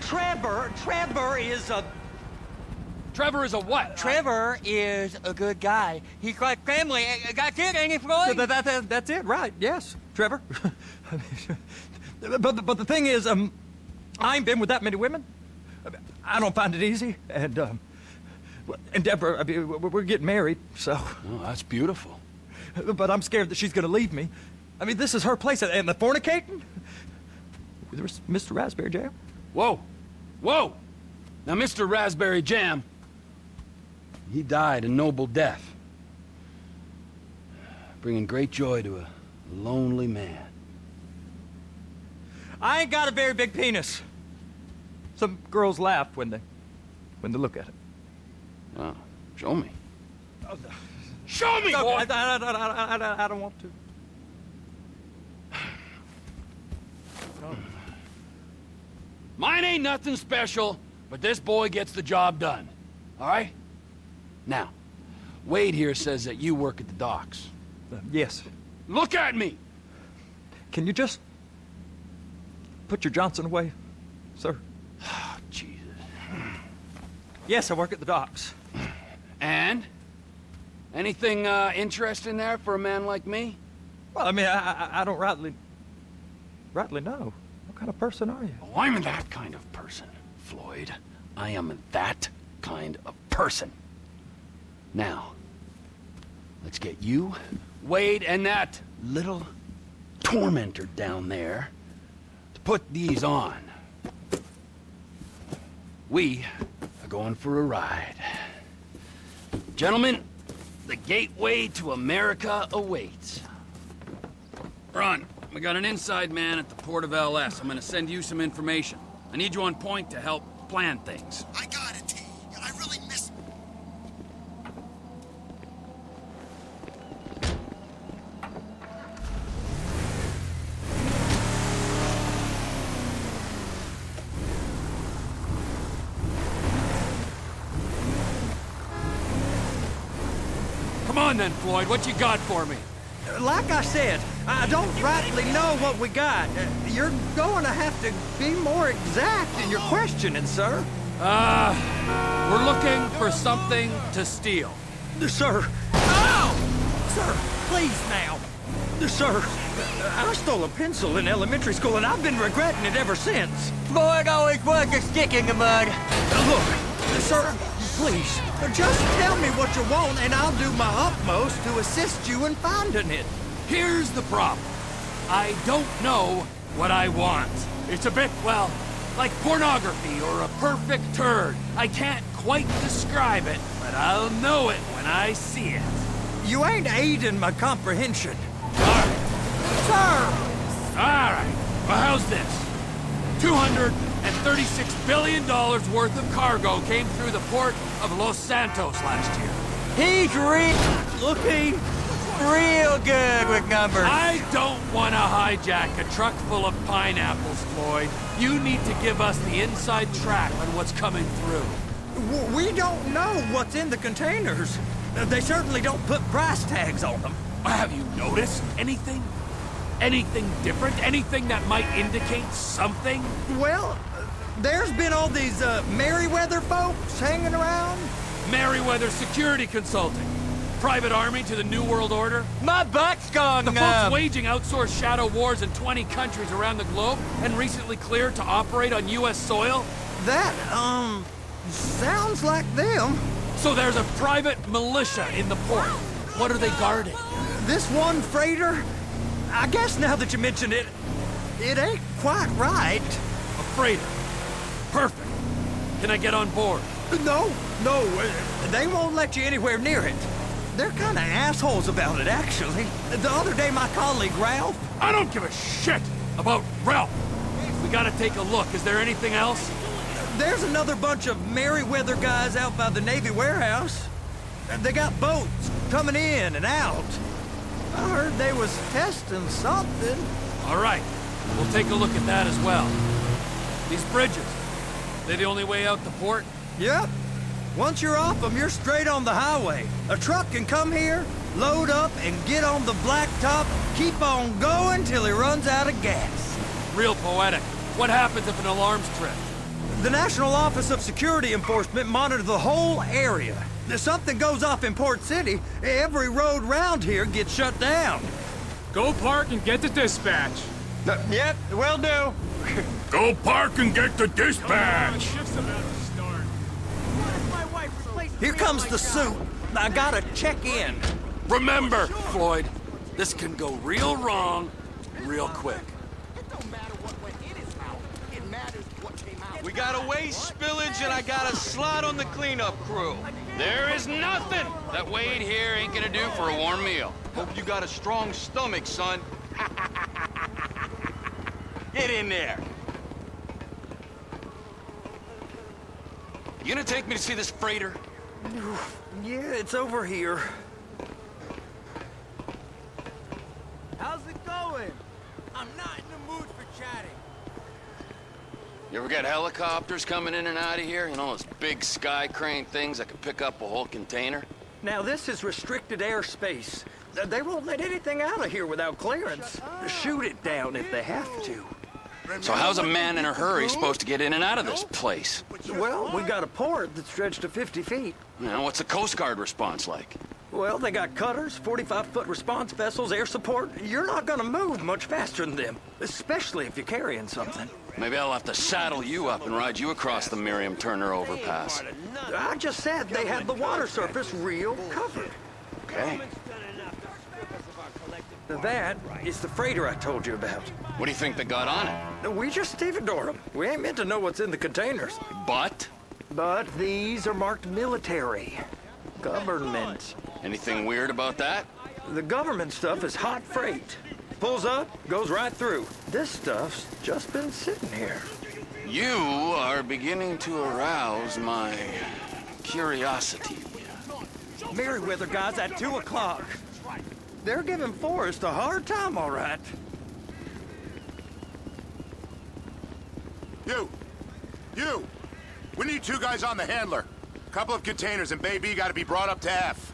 Trevor is a... Trevor is a what? Trevor is a good guy. He's like family. That's it, ain't it, Floyd? That's it, right? Yes, Trevor. but the thing is, I ain't been with that many women. I don't find it easy, and Deborah, I mean, we're getting married, so. Oh, that's beautiful. But I'm scared that she's gonna leave me. I mean, this is her place, and the fornicating? There's Mr. Raspberry Jam. Whoa, whoa! Now, Mr. Raspberry Jam, he died a noble death, bringing great joy to a lonely man. I ain't got a very big penis. Some girls laugh when they look at it. Oh, show me. Show me, No, boy! I don't want to. No. Mine ain't nothing special, but this boy gets the job done. All right? Now, Wade here says that you work at the docks. Yes. Look at me! Can you just put your Johnson away, sir? Oh, Jesus. Yes, I work at the docks. And? Anything interesting there for a man like me? Well, I mean, I don't rightly know. What kind of person are you? Oh, I'm that kind of person, Floyd. I am that kind of person. Now, let's get you, Wade, and that little tormentor down there to put these on. We are going for a ride. Gentlemen, the gateway to America awaits. Ron, we got an inside man at the port of LS. I'm gonna send you some information. I need you on point to help plan things. I got it, T. I really miss... Come on then, Floyd, what you got for me? Like I said, I don't rightly know what we got. You're going to have to be more exact in your questioning, sir. We're looking for something to steal. Sir. Oh! Sir, please now. Sir, I stole a pencil in elementary school, and I've been regretting it ever since. Floyd always was a stick in the mud. Look, sir, please, just tell me what you want, and I'll do my utmost to assist you in finding it. Here's the problem. I don't know what I want. It's a bit, well, like pornography or a perfect turd. I can't quite describe it, but I'll know it when I see it. You ain't aiding my comprehension. Alright. Sir! Alright. Well, how's this? $236 billion worth of cargo came through the port of Los Santos last year. He's looking real good with numbers. I don't want to hijack a truck full of pineapples, Floyd. You need to give us the inside track on what's coming through. We don't know what's in the containers. They certainly don't put price tags on them. Have you noticed anything? Anything different? Anything that might indicate something? Well, there's been all these Merryweather folks hanging around. Merryweather Security Consulting. Private army to the New World Order. My butt's gone The numb. folks waging outsourced shadow wars in 20 countries around the globe and recently cleared to operate on U.S. soil. That, sounds like them. So there's a private militia in the port. What are they guarding? This one freighter, I guess now that you mention it, it ain't quite right. A freighter. Perfect. Can I get on board? No, they won't let you anywhere near it. They're kind of assholes about it, actually. The other day, my colleague, Ralph... I don't give a shit about Ralph. We gotta take a look. Is there anything else? There's another bunch of Merryweather guys out by the Navy warehouse. They got boats coming in and out. I heard they was testing something. All right. We'll take a look at that as well. These bridges, they the only way out the port? Yep. Once you're off them, you're straight on the highway. A truck can come here, load up, and get on the blacktop, keep on going till he runs out of gas. Real poetic. What happens if an alarm's tripped? The National Office of Security Enforcement monitors the whole area. If something goes off in Port City, every road round here gets shut down. Go park and get the dispatch. Yep, will do. Go park and get the dispatch! Shift's about to start. Here comes the suit. I gotta check in. Remember, Floyd, this can go real wrong real quick. We got a waste spillage and I got a slot on the cleanup crew. There is nothing that Wade here ain't gonna do for a warm meal. Hope you got a strong stomach, son. Get in there. You gonna take me to see this freighter? Yeah, it's over here. How's it going? I'm not in the mood for chatting. You ever got helicopters coming in and out of here? You know, those big sky crane things that could pick up a whole container? Now, this is restricted airspace. They won't let anything out of here without clearance. Shoot it down if they have to. So how's a man in a hurry supposed to get in and out of this place? Well, we got a port that's stretched to 50 feet. You know, what's the Coast Guard response like? Well, they got cutters, 45-foot response vessels, air support. You're not gonna move much faster than them, especially if you're carrying something. Maybe I'll have to saddle you up and ride you across the Miriam Turner overpass. I just said they had the water surface real covered. Okay. That is the freighter I told you about. What do you think they got on it? We just stevedore them. We ain't meant to know what's in the containers. But? But these are marked military. Government. Anything weird about that? The government stuff is hot freight. Pulls up, goes right through. This stuff's just been sitting here. You are beginning to arouse my curiosity. Merryweather guys at 2 o'clock. They're giving Forrest a hard time, all right. You! We need 2 guys on the handler. Couple of containers and Bay B gotta be brought up to F.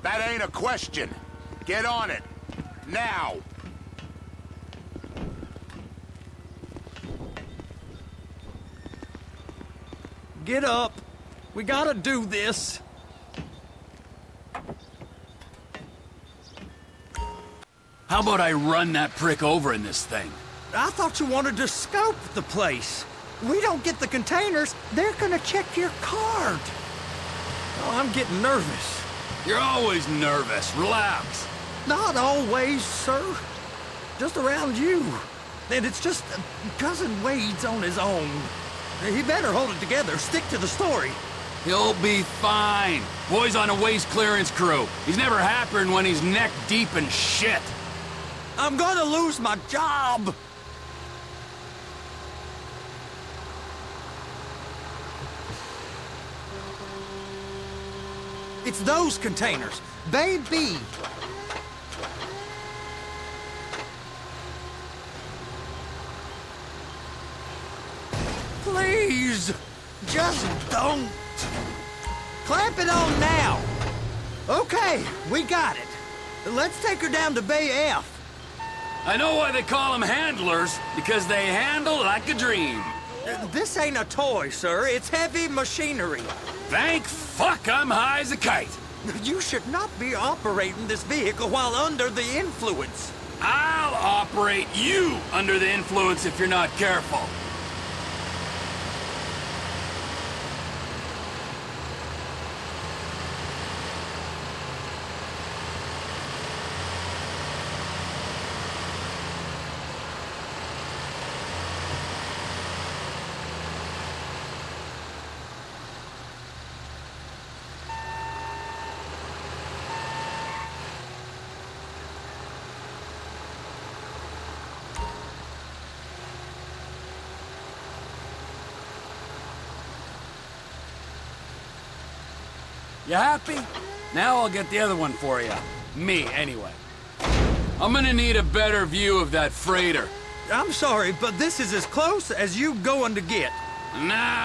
That ain't a question. Get on it. Now! Get up. We gotta do this. How about I run that prick over in this thing? I thought you wanted to scope the place. We don't get the containers, they're gonna check your card. Oh, I'm getting nervous. You're always nervous. Relax. Not always, sir. Just around you. And it's just Cousin Wade's on his own. He better hold it together, stick to the story. He'll be fine. Boy's on a waste clearance crew. He's never happier than when he's neck deep in shit. I'm gonna lose my job. It's those containers. Baby. Please, just don't. Clamp it on now. Okay, we got it. Let's take her down to Bay F. I know why they call them handlers, because they handle like a dream. This ain't a toy, sir. It's heavy machinery. Thank fuck I'm high as a kite. You should not be operating this vehicle while under the influence. I'll operate you under the influence if you're not careful. You happy? Now I'll get the other one for you. Me, anyway. I'm gonna need a better view of that freighter. I'm sorry, but this is as close as you going to get. Nah.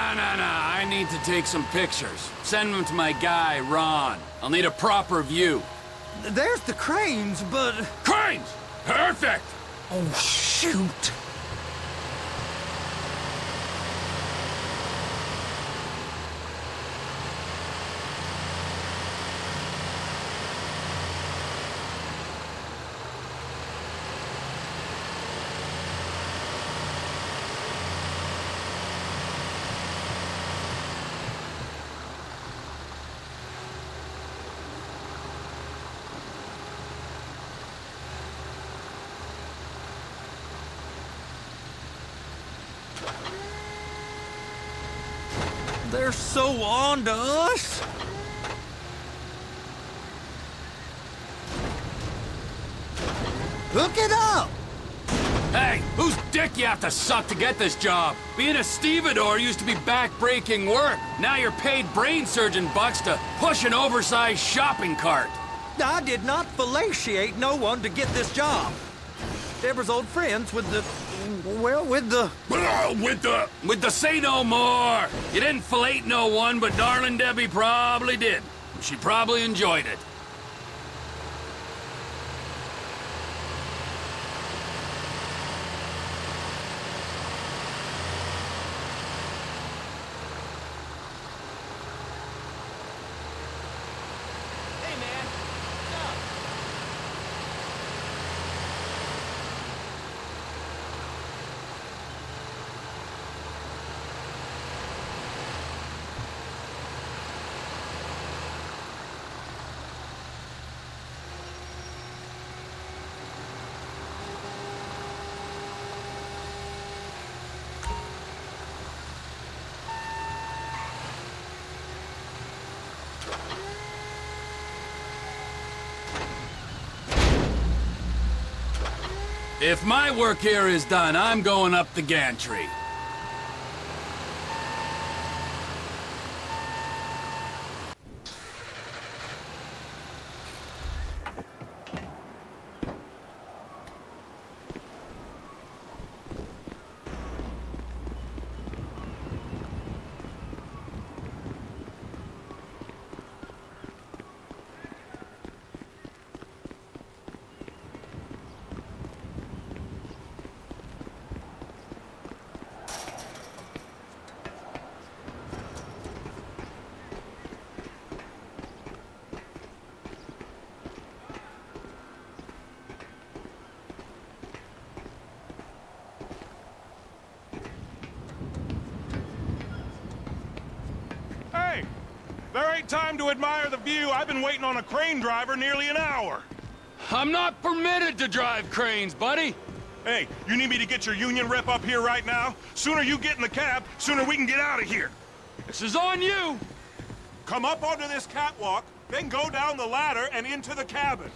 I need to take some pictures. Send them to my guy, Ron. I'll need a proper view. There's the cranes, but... Cranes! Perfect! Oh, shoot. They're so on to us. Hook it up! Hey, whose dick you have to suck to get this job? Being a stevedore used to be back-breaking work. Now you're paid brain surgeon bucks to push an oversized shopping cart. I did not fellatiate no one to get this job. Deborah's old friends with the... well, with the... With the say no more. You didn't fillet no one, but darling Debbie probably did. She probably enjoyed it. If my work here is done, I'm going up the gantry. There ain't time to admire the view. I've been waiting on a crane driver nearly an hour. I'm not permitted to drive cranes, buddy. Hey, you need me to get your union rep up here right now? Sooner you get in the cab, sooner we can get out of here. This is on you. Come up onto this catwalk, then go down the ladder and into the cabin.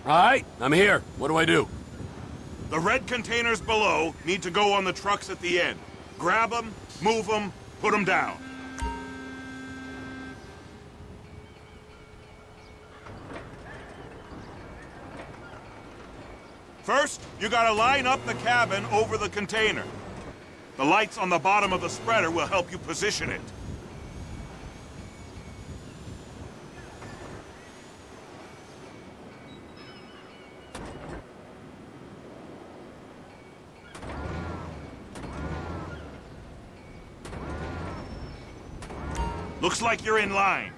All right, I'm here. What do I do? The red containers below need to go on the trucks at the end. Grab them, move them, put them down. First, you gotta line up the cabin over the container. The lights on the bottom of the spreader will help you position it. Looks like you're in line.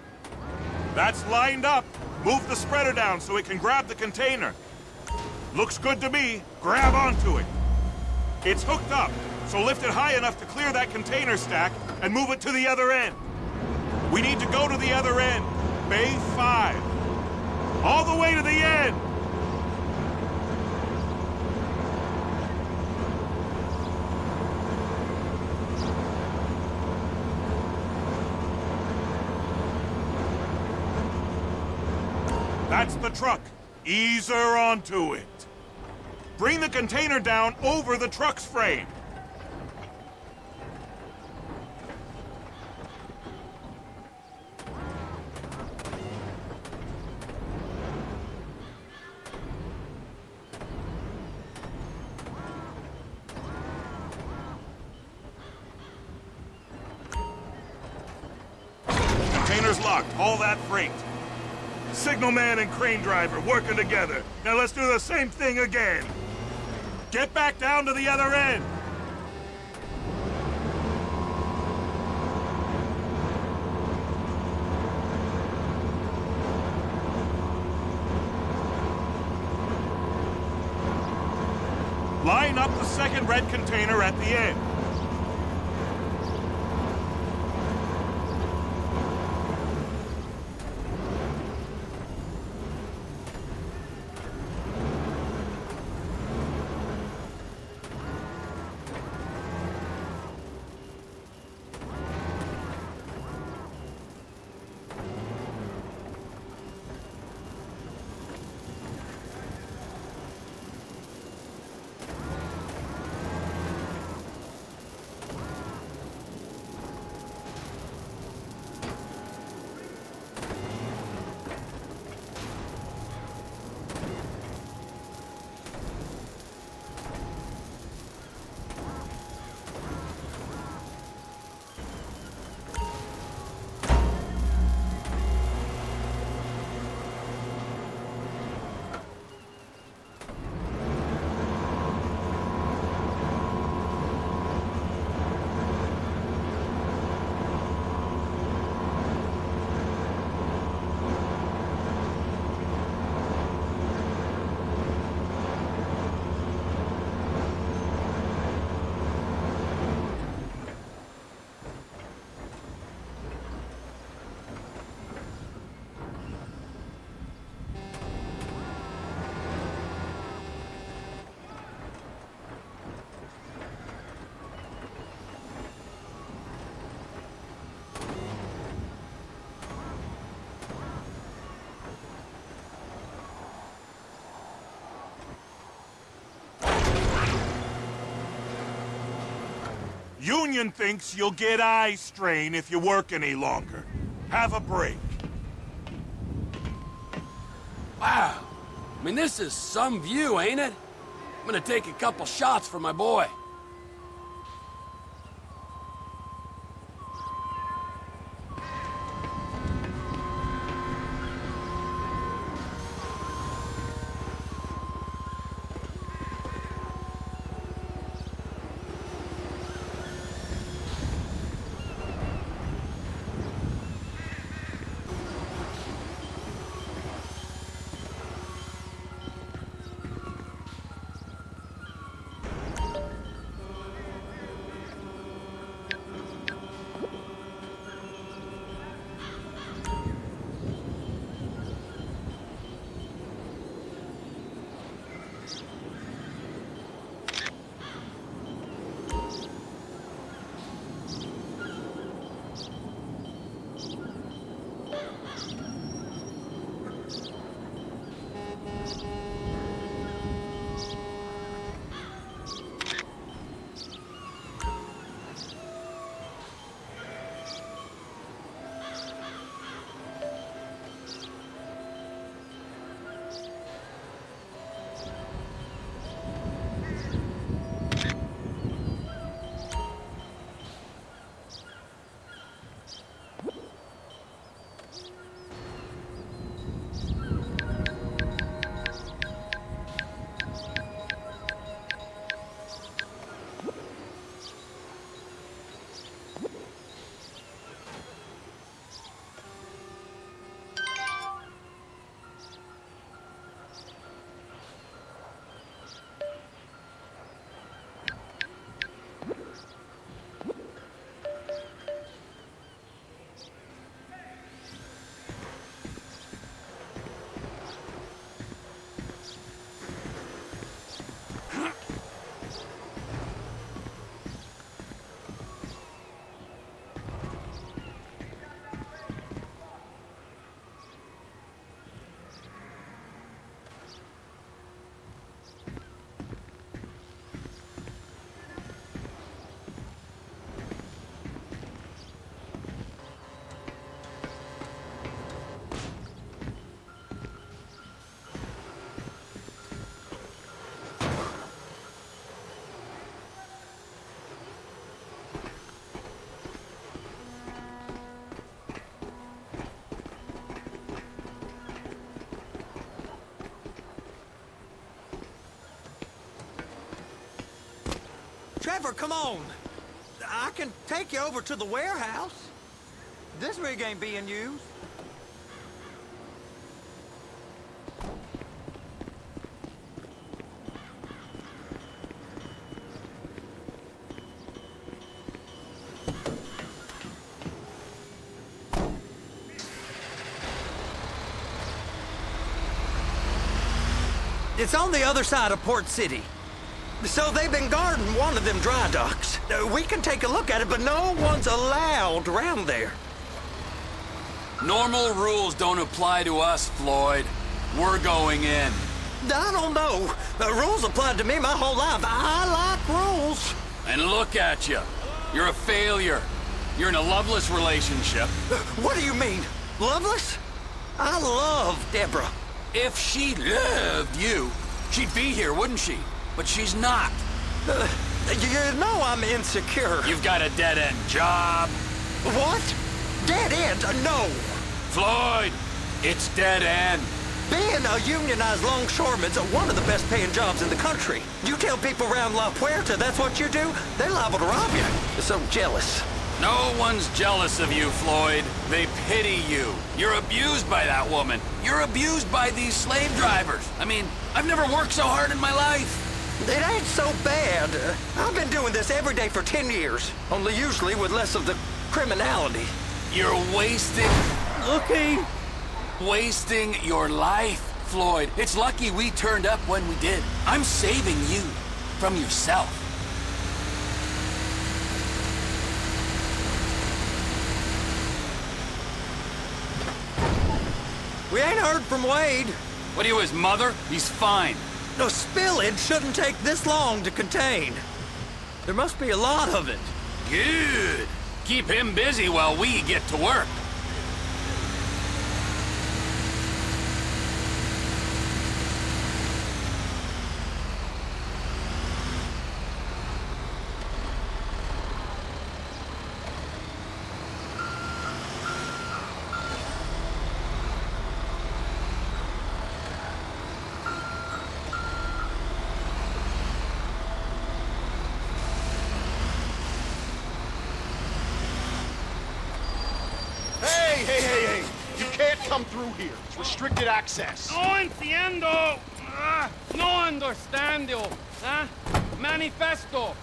That's lined up. Move the spreader down so it can grab the container. Looks good to me. Grab onto it. It's hooked up, so lift it high enough to clear that container stack and move it to the other end. We need to go to the other end. Bay 5. All the way to the end. That's the truck. Ease her onto it. Bring the container down over the truck's frame. Container's locked. Haul that freight. Signalman and crane driver working together. Now let's do the same thing again. Get back down to the other end. Line up the second red container at the end. Union thinks you'll get eye strain if you work any longer. Have a break. Wow. I mean, this is some view, ain't it? I'm gonna take a couple shots for my boy. Trevor, come on. I can take you over to the warehouse. This rig ain't being used. It's on the other side of Port City. So they've been guarding one of them dry docks. We can take a look at it, but no one's allowed around there. Normal rules don't apply to us, Floyd. We're going in. I don't know. The rules applied to me my whole life. I like rules. And look at you. You're a failure. You're in a loveless relationship. What do you mean? Loveless? I love Deborah. If she loved you, she'd be here, wouldn't she? But she's not. You know I'm insecure. You've got a dead-end job. What? Dead end? No. Floyd, it's dead end. Being a unionized longshoreman's one of the best paying jobs in the country. You tell people around La Puerta that's what you do, they're liable to rob you. They're so jealous. No one's jealous of you, Floyd. They pity you. You're abused by that woman. You're abused by these slave drivers. I mean, I've never worked so hard in my life. It ain't so bad. I've been doing this every day for 10 years, only usually with less of the criminality. You're wasting... Okay. Wasting your life, Floyd. It's lucky we turned up when we did. I'm saving you from yourself. We ain't heard from Wade. What are you, his mother? He's fine. No, spillage shouldn't take this long to contain. There must be a lot of it. Good. Keep him busy while we get to work. Hey! You can't come through here. It's restricted access. No entiendo. No understando. Manifesto.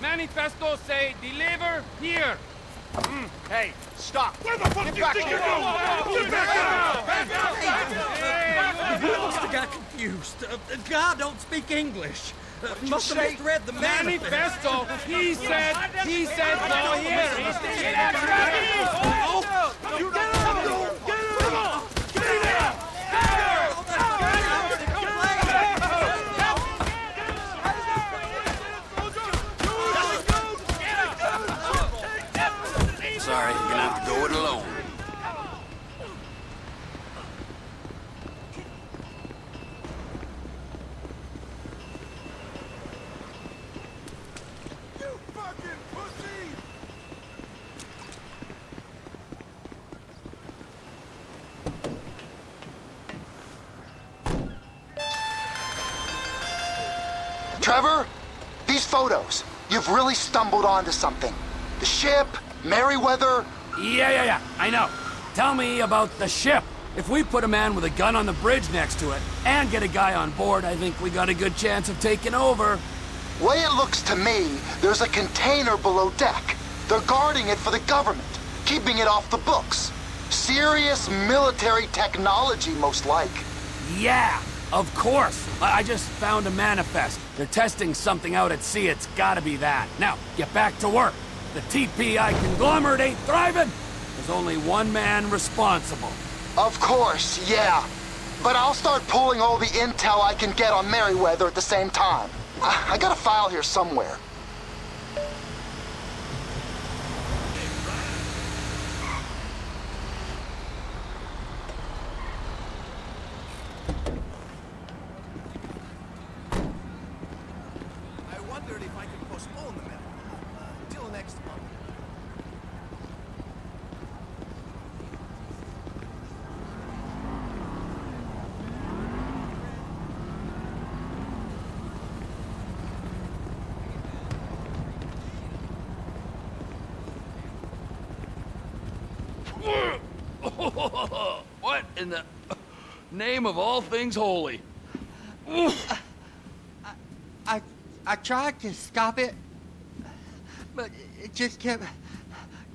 Manifesto say deliver here. Hey, stop. Where the fuck Get do you back think here. you're going? Get back out! You must have got confused. God don't speak English. Must have misread the manifesto. Manifesto. He said go here. Get out! You get out! Get out! Sorry, you're gonna have to go it alone. You fucking pussy! Trevor, these photos, you've really stumbled onto something. The ship, Merryweather. Yeah, I know. Tell me about the ship. If we put a man with a gun on the bridge next to it and get a guy on board, I think we got a good chance of taking over. Way it looks to me, there's a container below deck. They're guarding it for the government, keeping it off the books. Serious military technology, most like. Yeah, of course. I just found a manifest. They're testing something out at sea. It's gotta be that. Now, get back to work. The TPI conglomerate ain't thriving. There's only one man responsible. Of course, yeah. But I'll start pulling all the intel I can get on Merryweather at the same time. I got a file here somewhere. I wondered if I could postpone the matter till next month. What in the name of all things holy? I tried to stop it, but it just kept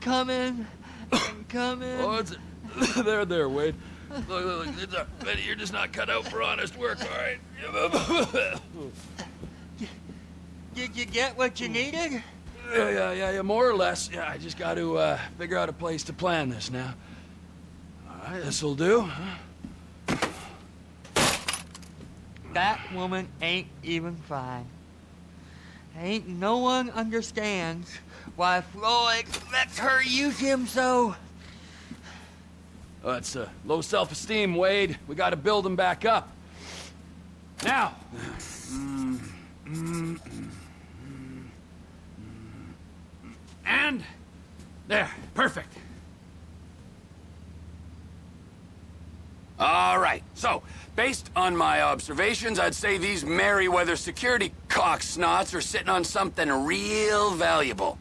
coming and coming. Oh, it's there, Wade. Look, you're just not cut out for honest work, all right? Did you get what you needed? Yeah, more or less. Yeah, I just got to figure out a place to plan this now. All right, this'll do. Huh? That woman ain't even fine. Ain't no one understands why Floyd lets her use him so. Oh, that's low self-esteem, Wade. We got to build him back up. Now. And there, perfect. All right, so, based on my observations, I'd say these Merryweather security cocksnots are sitting on something real valuable.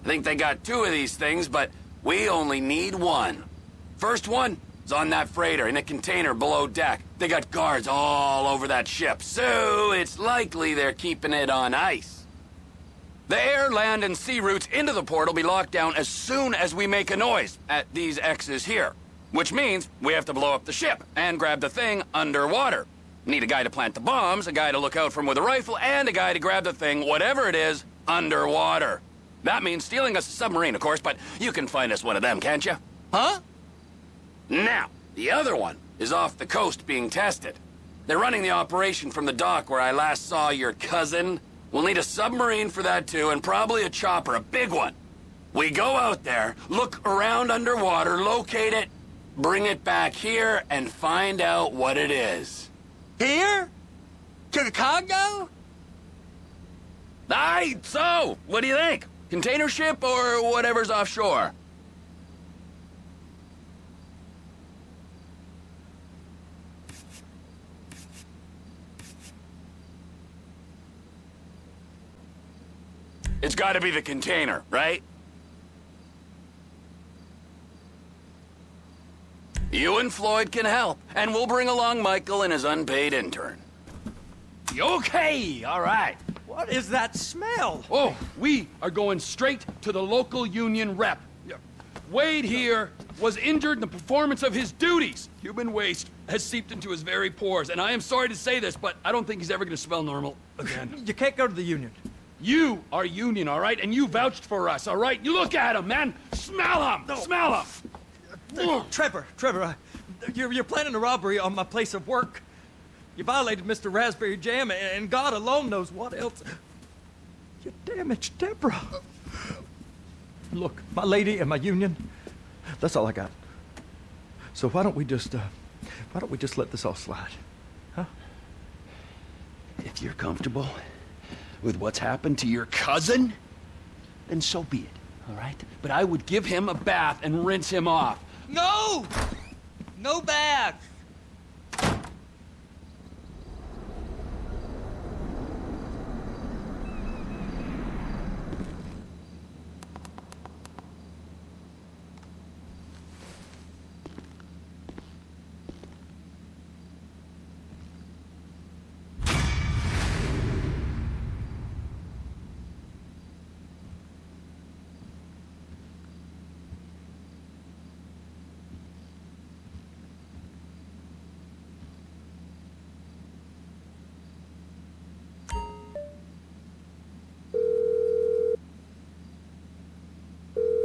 I think they got 2 of these things, but we only need 1. First one is on that freighter in a container below deck. They got guards all over that ship, so it's likely they're keeping it on ice. The air, land, and sea routes into the port will be locked down as soon as we make a noise at these X's here. Which means we have to blow up the ship and grab the thing underwater. Need a guy to plant the bombs, a guy to look out for him with a rifle, and a guy to grab the thing, whatever it is, underwater. That means stealing us a submarine, of course, but you can find us one of them, can't you? Huh? Now, the other one is off the coast being tested. They're running the operation from the dock where I last saw your cousin. We'll need a submarine for that too, and probably a chopper, a big one. We go out there, look around underwater, locate it, bring it back here, and find out what it is. Here? To the Congo? Aye, so, what do you think? Container ship or whatever's offshore? It's gotta be the container, right? You and Floyd can help, and we'll bring along Michael and his unpaid intern. Okay, all right. What is that smell? Oh, we are going straight to the local union rep. Wade here was injured in the performance of his duties. Human waste has seeped into his very pores, and I am sorry to say this, but I don't think he's ever going to smell normal again. You can't go to the union. You are union, all right? And you vouched for us, all right? You look at him, man. Smell him. No. Smell him. Trevor, you're planning a robbery on my place of work. You violated Mr. Raspberry Jam, and God alone knows what else. You damaged Deborah. Look, my lady and my union, that's all I got. So why don't we just let this all slide, huh? If you're comfortable with what's happened to your cousin, then so be it, all right? But I would give him a bath and rinse him off. No! No bath!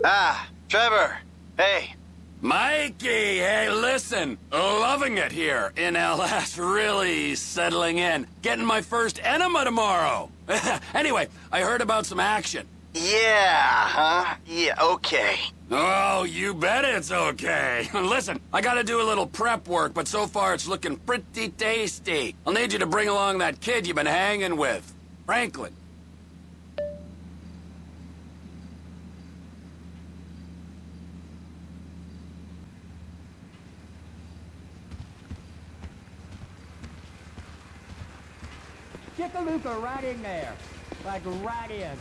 Ah, Trevor. Hey. Mikey, hey, listen. Loving it here in LS. Really settling in. Getting my first enema tomorrow. Anyway, I heard about some action. Yeah, huh? Yeah, okay. Oh, you bet it's okay. Listen, I gotta do a little prep work, but so far it's looking pretty tasty. I'll need you to bring along that kid you've been hanging with, Franklin. Get the Luca right in there. Like right in.